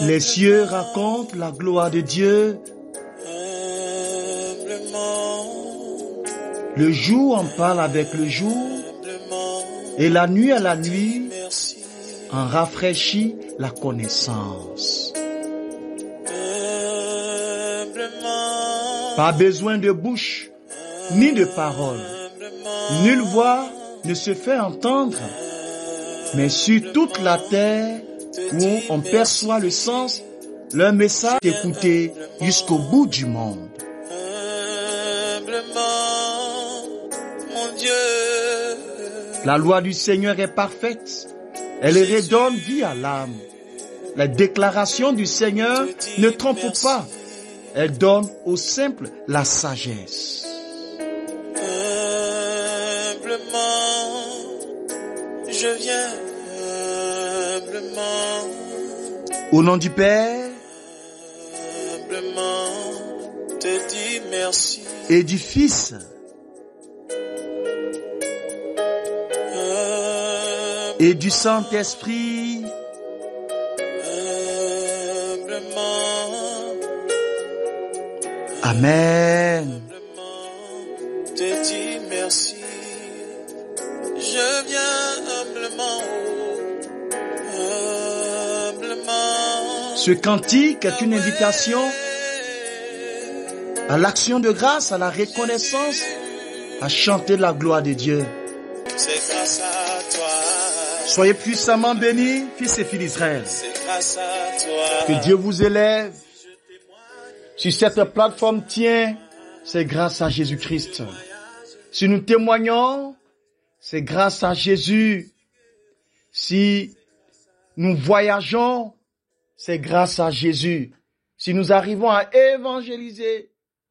Les cieux racontent la gloire de Dieu. Le jour en parle avec le jour, et la nuit à la nuit en rafraîchit la connaissance. Pas besoin de bouche, ni de parole. Nulle voix ne se fait entendre, mais sur toute la terre où on perçoit le sens, leur message est écouté jusqu'au bout du monde. La loi du Seigneur est parfaite. Elle redonne vie à l'âme. Les déclarations du Seigneur ne trompent pas. Elles donnent au simple la sagesse. Je viens humblement. Au nom du Père, Humblement te dis merci. et du Fils, et du Saint-Esprit. Humblement Amen. te dis merci. Je viens humblement. Humblement. Ce cantique est une invitation à l'action de grâce, à la reconnaissance, à chanter la gloire de Dieu. C'est grâce à toi. Soyez puissamment bénis, fils et filles d'Israël. C'est grâce à toi. Que Dieu vous élève. Sur cette plateforme, tiens, c'est grâce à Jésus-Christ. Si nous témoignons, c'est grâce à Jésus. Si nous voyageons, c'est grâce à Jésus. Si nous arrivons à évangéliser,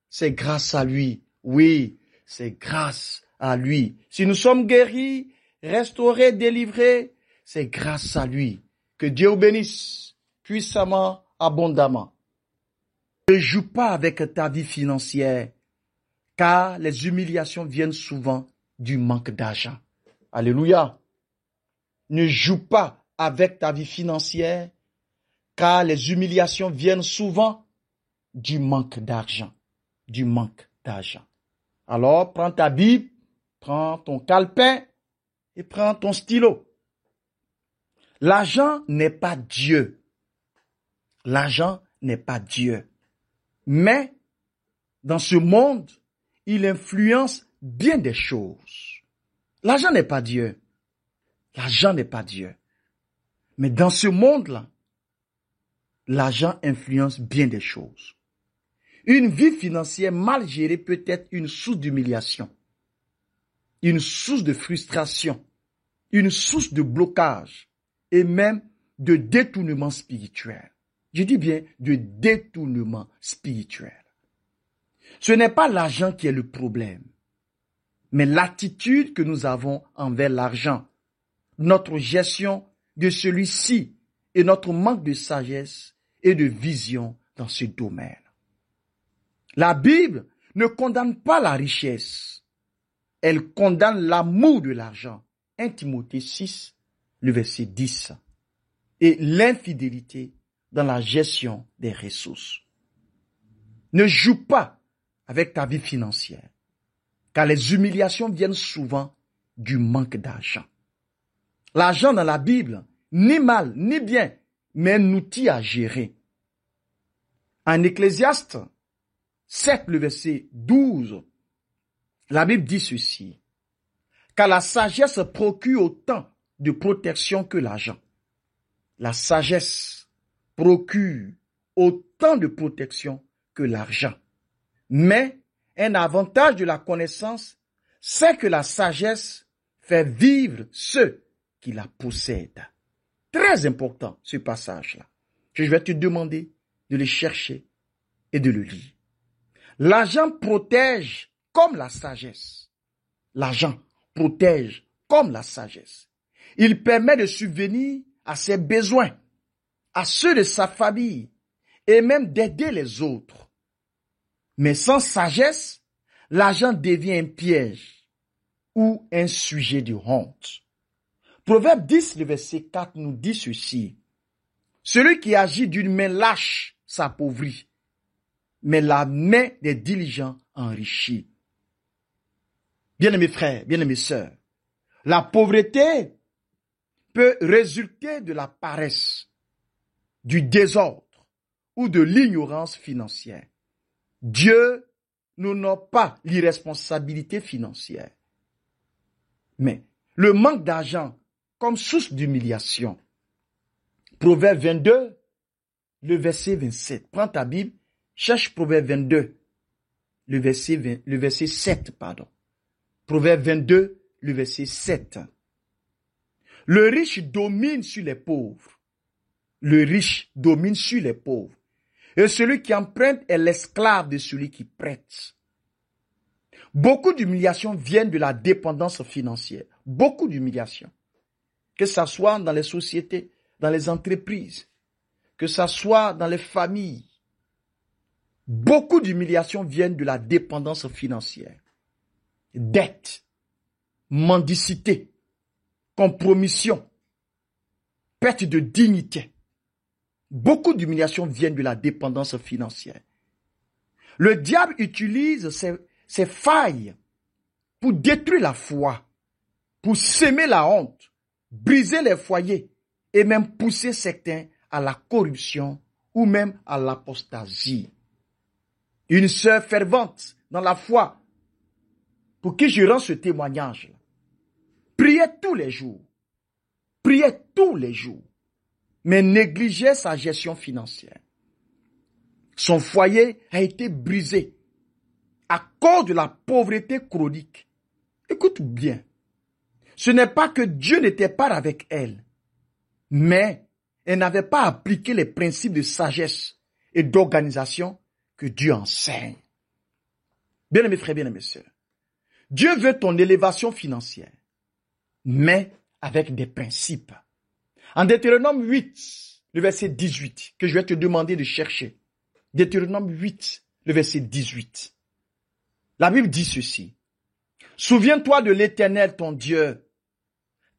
c'est grâce à lui. Oui, c'est grâce à lui. Si nous sommes guéris, restaurés, délivrés, c'est grâce à lui. Que Dieu vous bénisse puissamment, abondamment. Ne joue pas avec ta vie financière, car les humiliations viennent souvent du manque d'argent. Alléluia. Ne joue pas avec ta vie financière, car les humiliations viennent souvent du manque d'argent. Du manque d'argent. Alors, prends ta Bible, prends ton calepin et prends ton stylo. L'argent n'est pas Dieu. L'argent n'est pas Dieu. Mais, dans ce monde, il influence bien des choses. L'argent n'est pas Dieu. L'argent n'est pas Dieu. Mais dans ce monde-là, l'argent influence bien des choses. Une vie financière mal gérée peut être une source d'humiliation, une source de frustration, une source de blocage et même de détournement spirituel. Je dis bien de détournement spirituel. Ce n'est pas l'argent qui est le problème, mais l'attitude que nous avons envers l'argent, notre gestion de celui-ci et notre manque de sagesse et de vision dans ce domaine. La Bible ne condamne pas la richesse, elle condamne l'amour de l'argent. 1 Timothée 6, le verset 10. Et l'infidélité dans la gestion des ressources. Ne joue pas avec ta vie financière, car les humiliations viennent souvent du manque d'argent. L'argent dans la Bible, ni mal, ni bien, mais un outil à gérer. En Ecclésiaste 7, le verset 12, la Bible dit ceci. Car la sagesse procure autant de protection que l'argent. La sagesse procure autant de protection que l'argent. Mais un avantage de la connaissance, c'est que la sagesse fait vivre ceux qui la possèdent. Très important ce passage-là. Je vais te demander de le chercher et de le lire. L'argent protège comme la sagesse. L'argent protège comme la sagesse. Il permet de subvenir à ses besoins, à ceux de sa famille et même d'aider les autres. Mais sans sagesse, l'argent devient un piège ou un sujet de honte. Proverbe 10, le verset 4 nous dit ceci. Celui qui agit d'une main lâche s'appauvrit, mais la main des diligents enrichit. Bien-aimés frères, bien-aimés sœurs, la pauvreté peut résulter de la paresse, du désordre ou de l'ignorance financière. Dieu n'honore pas l'irresponsabilité financière. Mais le manque d'argent comme source d'humiliation. Proverbe 22, le verset 27. Prends ta Bible, cherche Proverbe 22, le verset 7, pardon. Proverbe 22, le verset 7. Le riche domine sur les pauvres. Le riche domine sur les pauvres. Et celui qui emprunte est l'esclave de celui qui prête. Beaucoup d'humiliations viennent de la dépendance financière. Beaucoup d'humiliations. Que ce soit dans les sociétés, dans les entreprises, que ce soit dans les familles. Beaucoup d'humiliations viennent de la dépendance financière. Dette, mendicité, compromission, perte de dignité. Beaucoup d'humiliations viennent de la dépendance financière. Le diable utilise ces failles pour détruire la foi, pour semer la honte, briser les foyers et même pousser certains à la corruption ou même à l'apostasie. Une sœur fervente dans la foi, pour qui je rends ce témoignage, priait tous les jours, mais négligeait sa gestion financière. Son foyer a été brisé à cause de la pauvreté chronique. Écoute bien, ce n'est pas que Dieu n'était pas avec elle, mais elle n'avait pas appliqué les principes de sagesse et d'organisation que Dieu enseigne. Bien-aimés frères, bien-aimés sœurs, Dieu veut ton élévation financière, mais avec des principes. En Deutéronome 8, le verset 18, que je vais te demander de chercher. Deutéronome 8, le verset 18. La Bible dit ceci. Souviens-toi de l'Éternel ton Dieu,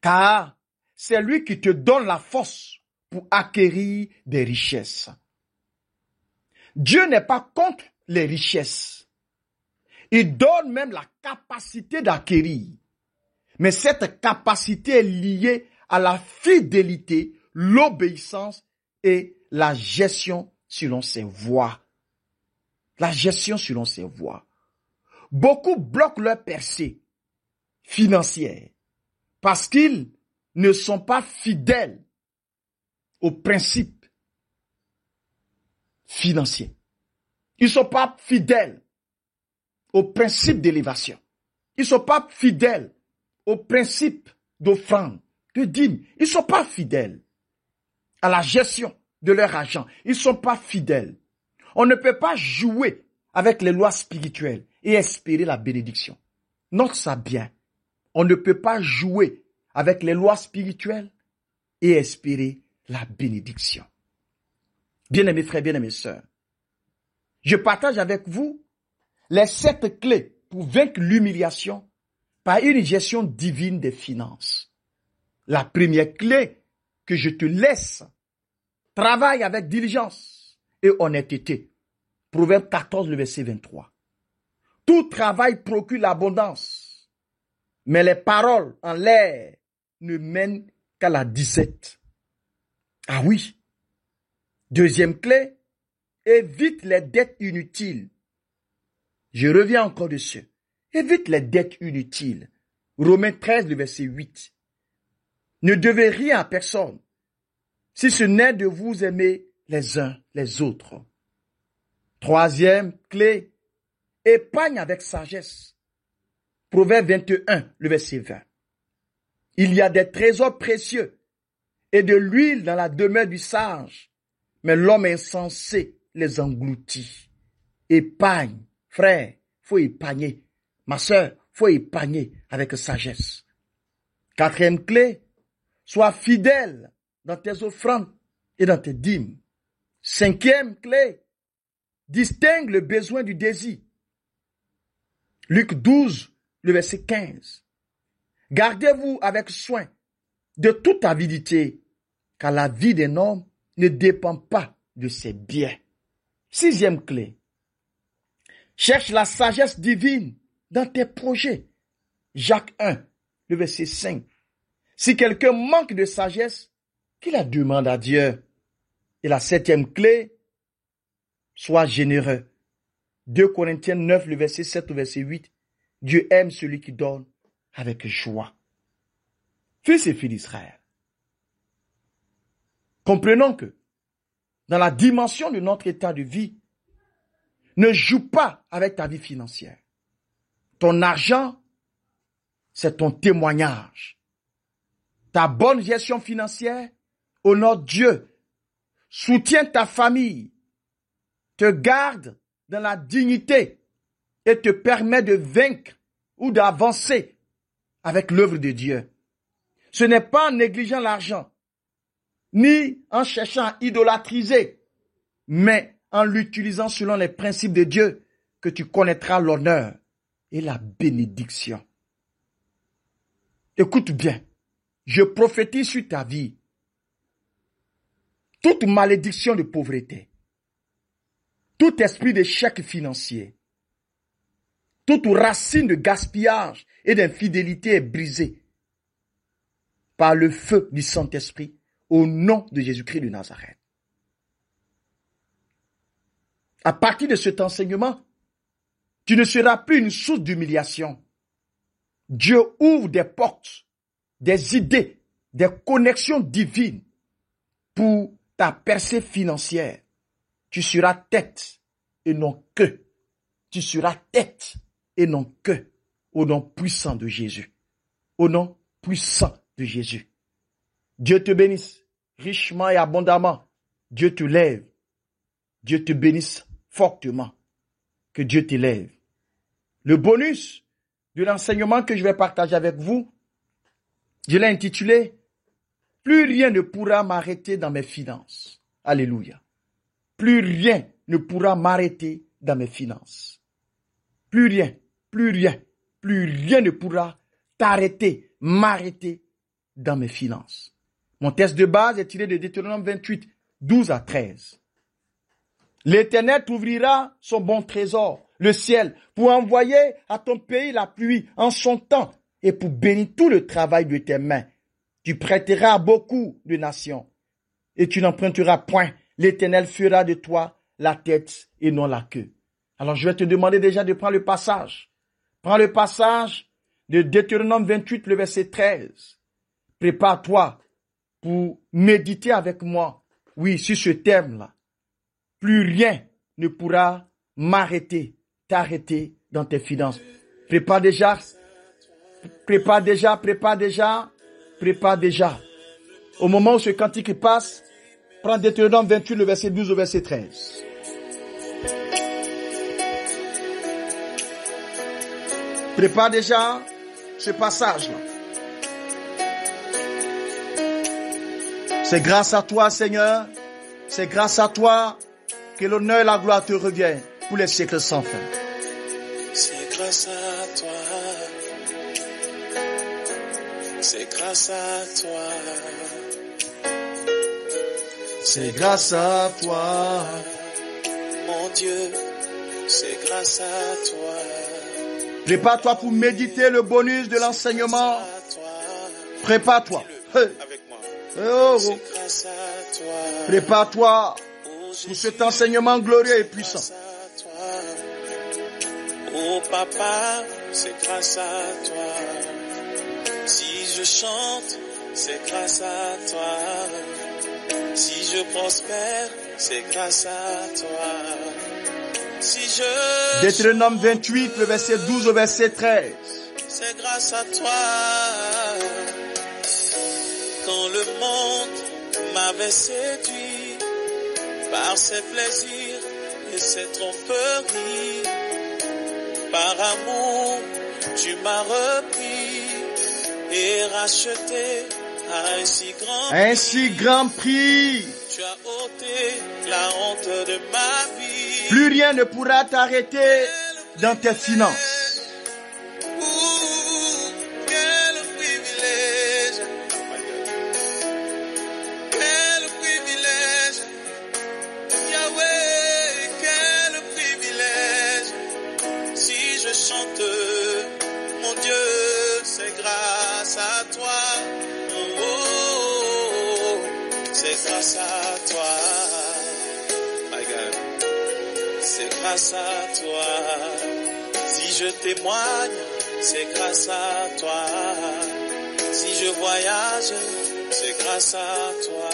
car c'est lui qui te donne la force pour acquérir des richesses. Dieu n'est pas contre les richesses. Il donne même la capacité d'acquérir. Mais cette capacité est liée à la fidélité, l'obéissance et la gestion selon ses voies. La gestion selon ses voies. Beaucoup bloquent leur percée financière parce qu'ils ne sont pas fidèles aux principes financiers. Ils ne sont pas fidèles aux principes d'élévation. Ils ne sont pas fidèles aux principes d'offrande, de dîme. Ils ne sont pas fidèles à la gestion de leur argent. Ils ne sont pas fidèles. On ne peut pas jouer avec les lois spirituelles et espérer la bénédiction. Note ça bien. On ne peut pas jouer avec les lois spirituelles et espérer la bénédiction. Bien-aimés frères, bien-aimés sœurs, je partage avec vous les 7 clés pour vaincre l'humiliation par une gestion divine des finances. La première clé que je te laisse, travaille avec diligence et honnêteté. Proverbe 14, le verset 23. Tout travail procure l'abondance, mais les paroles en l'air ne mènent qu'à la disette. Ah oui. Deuxième clé, évite les dettes inutiles. Je reviens encore dessus. Évite les dettes inutiles. Romains 13, le verset 8. Ne devez rien à personne, si ce n'est de vous aimer les uns les autres. Troisième clé, épargne avec sagesse. Proverbe 21, le verset 20. Il y a des trésors précieux et de l'huile dans la demeure du sage, mais l'homme insensé les engloutit. Épargne, frère, faut épargner. Ma sœur, faut épargner avec sagesse. Quatrième clé, sois fidèle dans tes offrandes et dans tes dîmes. Cinquième clé, distingue le besoin du désir. Luc 12, le verset 15. Gardez-vous avec soin de toute avidité, car la vie d'un homme ne dépend pas de ses biens. 6e clé. Cherche la sagesse divine dans tes projets. Jacques 1, le verset 5. Si quelqu'un manque de sagesse, qu'il la demande à Dieu. Et la 7e clé, sois généreux. 2 Corinthiens 9, le verset 7 au verset 8. Dieu aime celui qui donne avec joie. Fils et filles d'Israël, comprenons que dans la dimension de notre état de vie, ne joue pas avec ta vie financière. Ton argent, c'est ton témoignage. Ta bonne gestion financière honore Dieu, soutient ta famille, te garde dans la dignité et te permet de vaincre ou d'avancer avec l'œuvre de Dieu. Ce n'est pas en négligeant l'argent, ni en cherchant à idolâtriser, mais en l'utilisant selon les principes de Dieu que tu connaîtras l'honneur et la bénédiction. Écoute bien, je prophétise sur ta vie toute malédiction de pauvreté, tout esprit d'échec financier, toute racine de gaspillage et d'infidélité est brisée par le feu du Saint-Esprit au nom de Jésus-Christ de Nazareth. À partir de cet enseignement, tu ne seras plus une source d'humiliation. Dieu ouvre des portes, des idées, des connexions divines pour ta percée financière. Tu seras tête et non queue. Tu seras tête et non queue. Au nom puissant de Jésus. Au nom puissant de Jésus. Dieu te bénisse richement et abondamment. Dieu te lève. Dieu te bénisse fortement. Que Dieu t'élève. Le bonus de l'enseignement que je vais partager avec vous, je l'ai intitulé « Plus rien ne pourra m'arrêter dans mes finances ». Alléluia. Plus rien ne pourra m'arrêter dans mes finances. Plus rien, plus rien, plus rien ne pourra t'arrêter, m'arrêter dans mes finances. Mon texte de base est tiré de Deutéronome 28, 12 à 13. L'Éternel t'ouvrira son bon trésor, le ciel, pour envoyer à ton pays la pluie en son temps et pour bénir tout le travail de tes mains. Tu prêteras à beaucoup de nations et tu n'emprunteras point. L'Éternel fera de toi la tête et non la queue. Alors je vais te demander déjà de prendre le passage. Prends le passage de Deutéronome 28, le verset 13. Prépare-toi pour méditer avec moi, oui, sur ce thème-là. Plus rien ne pourra m'arrêter, t'arrêter dans tes finances. Prépare déjà. Au moment où ce cantique passe, prends Deutéronome 28, le verset 12 au verset 13. Prépare déjà ce passage-là. C'est grâce à toi, Seigneur. C'est grâce à toi que l'honneur et la gloire te reviennent pour les siècles sans fin. C'est grâce à toi. C'est grâce à toi. C'est grâce à toi. Mon Dieu, c'est grâce à toi. Prépare-toi pour méditer le bonus de l'enseignement. Prépare-toi. Avec moi. C'est grâce à toi. Prépare-toi pour cet enseignement glorieux et puissant. Oh papa, c'est grâce à toi. Si je chante, c'est grâce à toi. Si je prospère, c'est grâce à toi. Si je... Deutéronome 28, le verset 12 au verset 13. C'est grâce à toi. Quand le monde m'avait séduit par ses plaisirs et ses tromperies, par amour, tu m'as repris et racheté à un si grand prix. Tu as ôté la honte de ma vie. Plus rien ne pourra t'arrêter dans tes finances. Quel privilège. Quel privilège toi. My God. C'est grâce à toi. Si je témoigne, c'est grâce à toi. Si je voyage, c'est grâce à toi.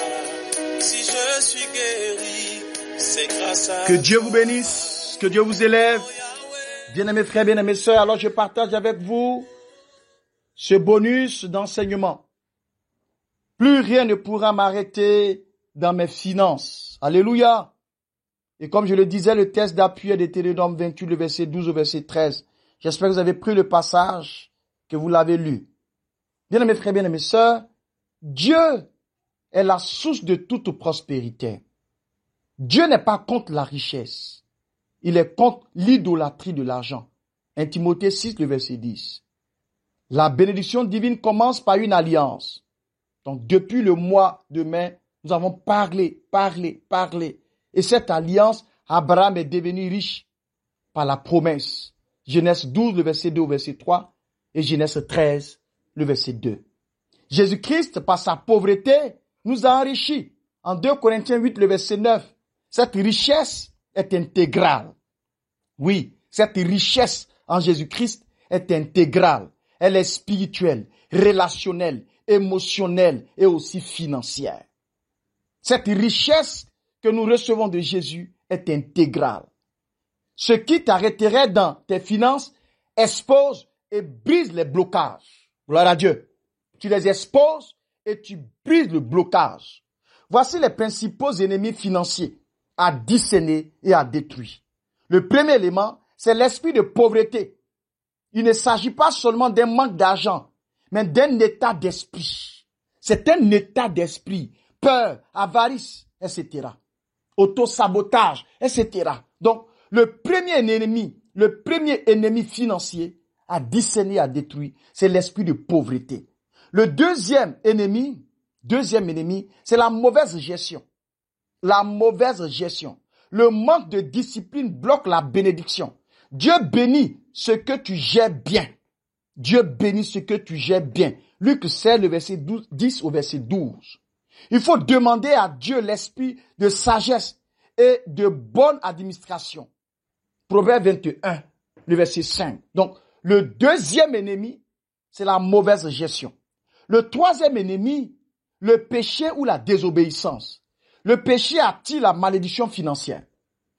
Si je suis guéri, c'est grâce à toi. Que Dieu vous bénisse, que Dieu vous élève. Bien-aimés frères, bien-aimés sœurs, alors je partage avec vous ce bonus d'enseignement. Plus rien ne pourra m'arrêter dans mes finances. Alléluia. Et comme je le disais, le texte d'appui est de Deutéronome 28, le verset 12 au verset 13. J'espère que vous avez pris le passage, que vous l'avez lu. Bien-aimés frères, bien-aimés sœurs, Dieu est la source de toute prospérité. Dieu n'est pas contre la richesse. Il est contre l'idolâtrie de l'argent. 1 Timothée 6, le verset 10. La bénédiction divine commence par une alliance. Donc, depuis le mois de mai, nous avons parlé. Et cette alliance, Abraham est devenu riche par la promesse. Genèse 12, le verset 2 au verset 3 et Genèse 13, le verset 2. Jésus-Christ, par sa pauvreté, nous a enrichis. En 2 Corinthiens 8, le verset 9, cette richesse est intégrale. Oui, cette richesse en Jésus-Christ est intégrale. Elle est spirituelle, relationnelle, émotionnelle et aussi financière. Cette richesse que nous recevons de Jésus est intégrale. Ce qui t'arrêterait dans tes finances expose et brise les blocages. Gloire à Dieu. Tu les exposes et tu brises le blocage. Voici les principaux ennemis financiers à discerner et à détruire. Le premier élément, c'est l'esprit de pauvreté. Il ne s'agit pas seulement d'un manque d'argent, mais d'un état d'esprit. C'est un état d'esprit. Peur, avarice, etc. Autosabotage, etc. Donc, le premier ennemi financier à discerner, à détruire, c'est l'esprit de pauvreté. Le deuxième ennemi, c'est la mauvaise gestion. La mauvaise gestion. Le manque de discipline bloque la bénédiction. Dieu bénit ce que tu gères bien. Dieu bénit ce que tu gères bien. Luc 16, le verset 10 au verset 12. Il faut demander à Dieu l'esprit de sagesse et de bonne administration. Proverbe 21, le verset 5. Donc, le deuxième ennemi, c'est la mauvaise gestion. Le troisième ennemi, le péché ou la désobéissance. Le péché attire la malédiction financière.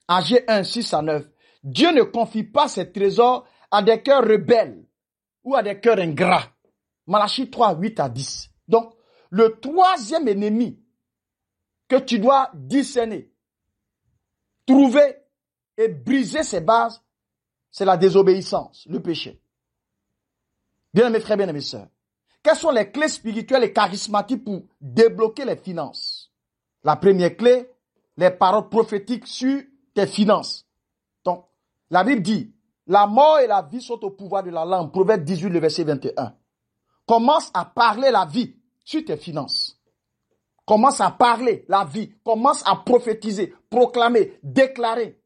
Agé 1, 6 à 9. Dieu ne confie pas ses trésors à des cœurs rebelles ou à des cœurs ingrats. Malachie 3, 8 à 10. Donc, le troisième ennemi que tu dois discerner, trouver et briser ses bases, c'est la désobéissance, le péché. Bien mes frères, bien mes sœurs, quelles sont les clés spirituelles et charismatiques pour débloquer les finances? La première clé, les paroles prophétiques sur tes finances. Donc, la Bible dit, la mort et la vie sont au pouvoir de la langue. Proverbe 18, le verset 21. Commence à parler la vie sur tes finances. Commence à parler la vie. Commence à prophétiser, proclamer, déclarer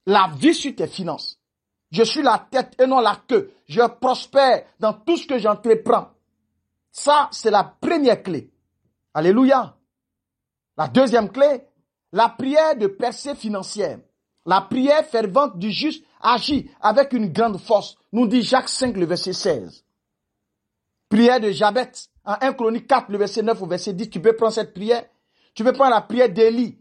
la vie sur tes finances. Je suis la tête et non la queue. Je prospère dans tout ce que j'entreprends. Ça, c'est la première clé. Alléluia. La deuxième clé, la prière de percée financière. La prière fervente du juste agit avec une grande force, nous dit Jacques 5, le verset 16. Prière de Jabet, en 1 Chronique 4, le verset 9 au verset 10, tu peux prendre cette prière. Tu peux prendre la prière d'Élie,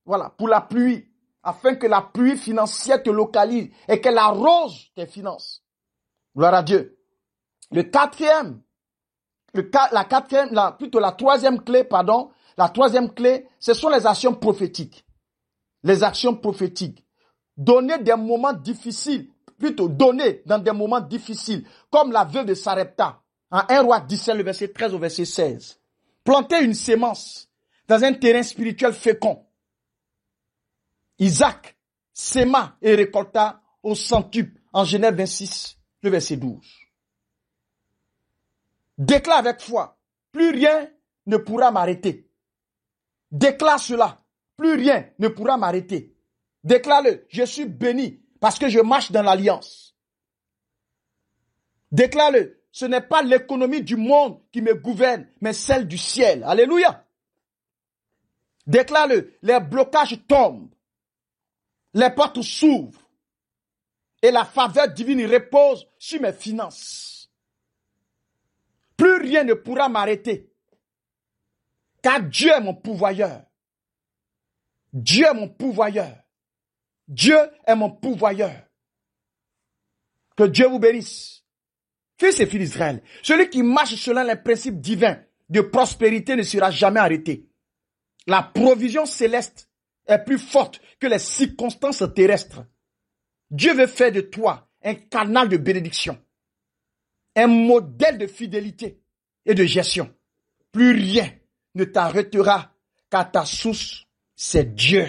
voilà, pour la pluie, afin que la pluie financière te localise et qu'elle arrose tes finances. Gloire à Dieu. La troisième clé, ce sont les actions prophétiques. Les actions prophétiques. Donner dans des moments difficiles, comme la veuve de Sarepta, en 1 Roi 17, le verset 13 au verset 16. Planter une sémence dans un terrain spirituel fécond. Isaac séma et récolta au centuple, en Genèse 26, le verset 12. Déclare avec foi, plus rien ne pourra m'arrêter. Déclare cela, plus rien ne pourra m'arrêter. Déclare-le, je suis béni parce que je marche dans l'alliance. Déclare-le, ce n'est pas l'économie du monde qui me gouverne, mais celle du ciel. Alléluia. Déclare-le. Les blocages tombent. Les portes s'ouvrent. Et la faveur divine repose sur mes finances. Plus rien ne pourra m'arrêter. Car Dieu est mon pourvoyeur. Dieu est mon pourvoyeur. Dieu est mon pourvoyeur. Que Dieu vous bénisse. Fils et filles d'Israël, celui qui marche selon les principes divins de prospérité ne sera jamais arrêté. La provision céleste est plus forte que les circonstances terrestres. Dieu veut faire de toi un canal de bénédiction, un modèle de fidélité et de gestion. Plus rien ne t'arrêtera car ta source, c'est Dieu.